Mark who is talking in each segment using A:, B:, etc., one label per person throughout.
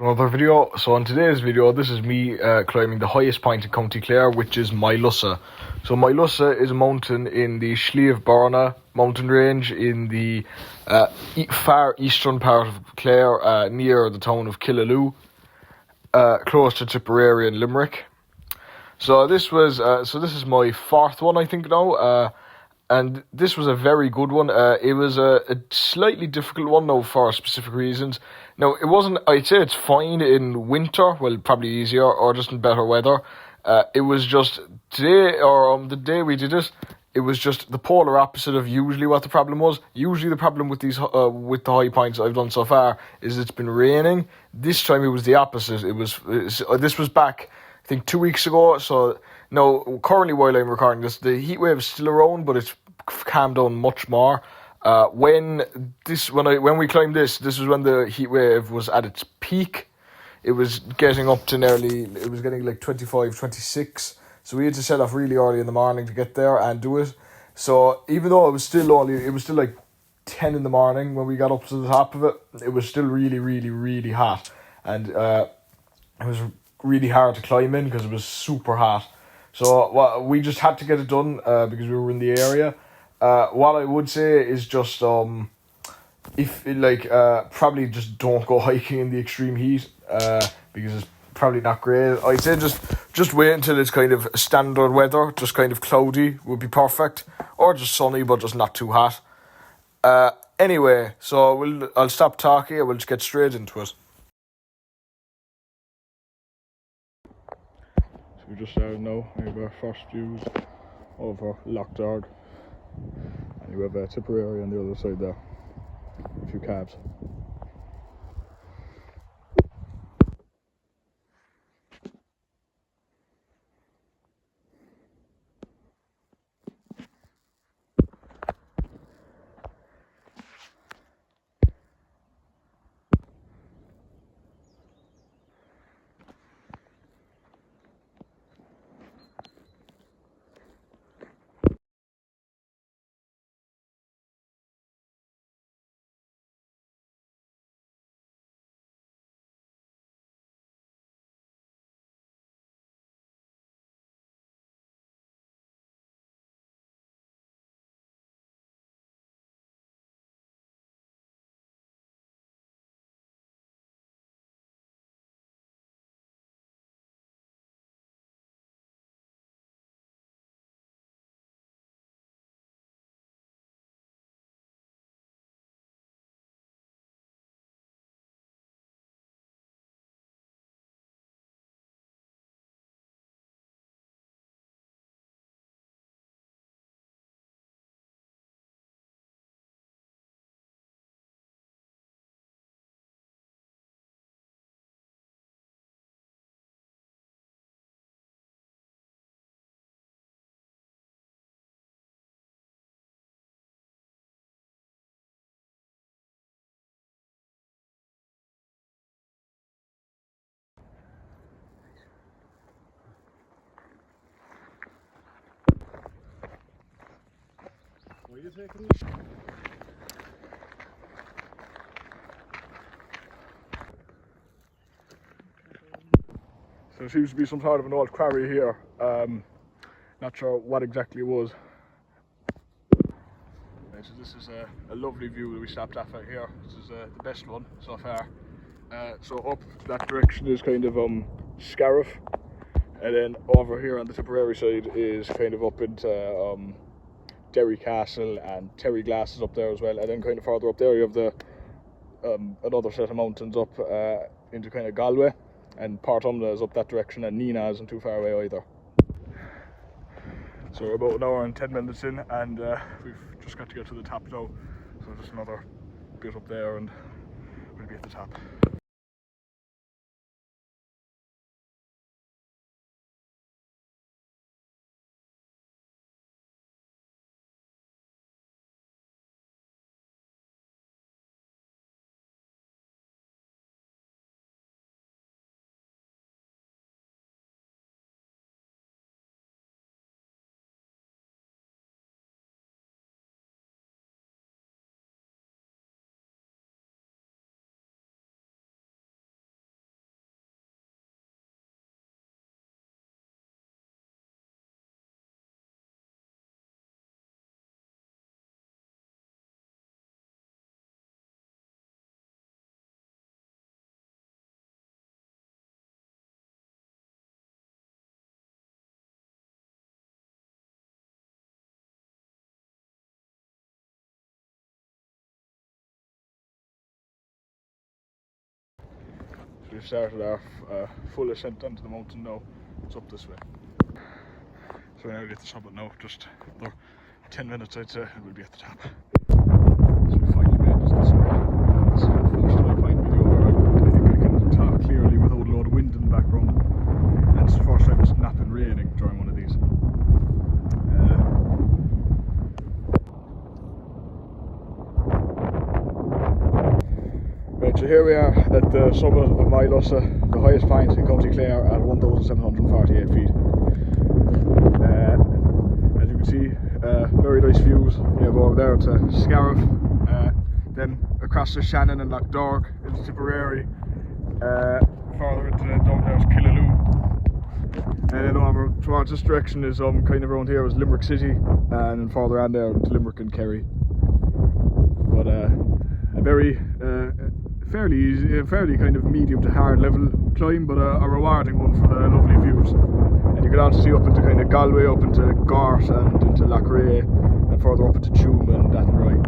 A: Another video. So in today's video, this is me climbing the highest point in County Clare, which is Moylussa. So Moylussa is a mountain in the Slieve Barna mountain range in the far eastern part of Clare, near the town of Killaloo, close to Tipperary and Limerick. So this is my fourth one, I think now. And this was a very good one. It was a slightly difficult one, though, for specific reasons. Now, it wasn't, I'd say it's fine in winter, well, probably easier, or just in better weather. It was just today, or the day we did it, it was just the polar opposite of usually what the problem was. Usually the problem with these, with the high points I've done so far is it's been raining. This time it was the opposite. This was back, I think, 2 weeks ago, so now, currently while I'm recording this, the heat wave is still around, but it's calmed down much more. When we climbed this was when the heat wave was at its peak. It was getting up to it was getting like 25, 26. So we had to set off really early in the morning to get there and do it. So even though it was still like 10 in the morning when we got up to the top of it, it was still really, really, really hot. And it was really hard to climb in because it was super hot. So we just had to get it done because we were in the area. What I would say is just probably just don't go hiking in the extreme heat because it's probably not great. I'd say just wait until it's kind of standard weather, just kind of cloudy would be perfect, or just sunny but just not too hot. Anyway, so I'll stop talking and we'll just get straight into it. We just started now. We have our first views over Loch Dard, and you have Tipperary on the other side there. A few cabs. What are you taking? So there seems to be some sort of an old quarry here. Not sure what exactly it was. Right, so this is a lovely view that we stopped off at here. This is the best one so far. So up that direction is kind of Scariff, and then over here on the Tipperary side is kind of up into Derry Castle, and Terry Glass is up there as well, and then kind of further up there you have the another set of mountains up into kind of Galway, and Portumna is up that direction, and Nina isn't too far away either. So we're about an hour and 10 minutes in, and we've just got to get to the top now, so just another bit up there and we'll be at the top. We've started our full ascent onto the mountain now. It's up this way. So we're nearly at the summit now, just another 10 minutes I'd say, and we'll be at the top. So we finally made it to the summit. This is the first high point video where I think I can talk clearly without a load of wind in the background. And it's the first time it's not been raining during one of these. Right, so here we are at the summit of Moylussa, the highest point in County Clare at 1,748 feet. As you can see, very nice views. You have over there to Scariff, then across the Shannon and Loughdorg into Tipperary, further into down there's Killaloo, and then over towards this direction is kind of around here is Limerick City, and further on there to Limerick and Kerry. But a very fairly easy, fairly kind of medium to hard level climb, but a rewarding one for the lovely views. And you can also see up into kind of Galway, up into Gort and into Loughrea, and further up into Tuam and Athenry.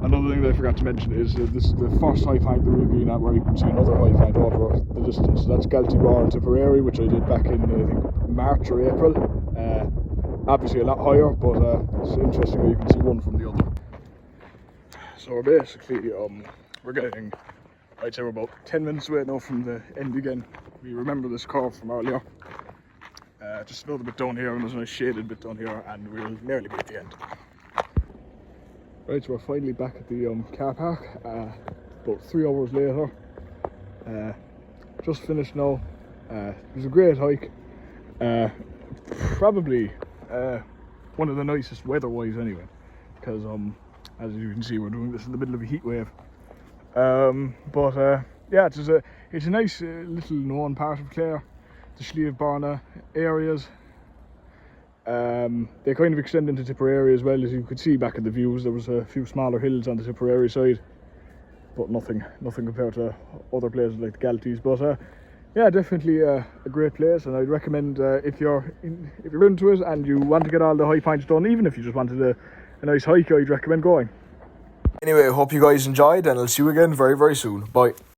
A: Another thing that I forgot to mention is this is the first high point that we've been at where you can see another high point over the distance. That's Galtybore and Tipperary, which I did back in I think March or April. Obviously a lot higher, but it's interesting how you can see one from the other. So we're basically we're getting, I'd say we're about 10 minutes away now from the end again. We remember this curve from earlier. Just another bit down here, and there's a nice shaded bit down here, and we'll nearly be at the end. Right, so we're finally back at the car park, about 3 hours later. Just finished now. It was a great hike. Probably one of the nicest weather-wise anyway, because as you can see we're doing this in the middle of a heat wave. Yeah, it's a nice little known part of Clare, the Slieve areas. They kind of extend into Tipperary as well, as you could see back in the views. There was a few smaller hills on the Tipperary side, but nothing compared to other places like the Galties. But yeah, definitely a great place, and I'd recommend if you're into it and you want to get all the high points done, even if you just wanted a nice hike, I'd recommend going. Anyway, I hope you guys enjoyed, and I'll see you again very, very soon. Bye.